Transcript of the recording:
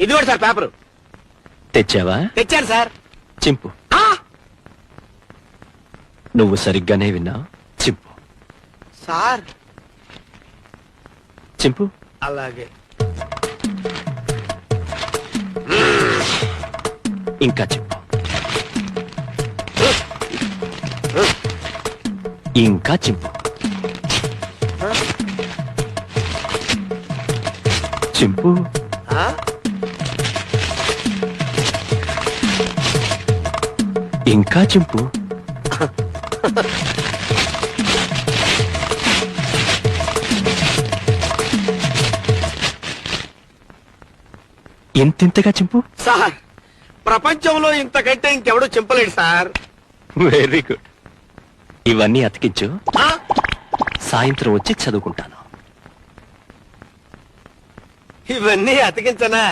ఇది కూడా sir paper. తెచ్చావా? తెచ్చాను సార్. చింపు. నువ్వు సరిగ్గానే విన్నా. చింపు సార్. చింపు. అలాగే. ఇంకా చింపు. ఇంకా చింపు. చింపు. ఇంకా చింపు. ఎంతెంతగా చింపు. సార్ ప్రపంచంలో ఇంతకంటే ఇంకెవడూ చింపలేడు సార్. Very good. ఇవన్నీ అతికించు. సాయంత్రం వచ్చి చదువుకుంటాను. ఇవన్నీ అతికించనా?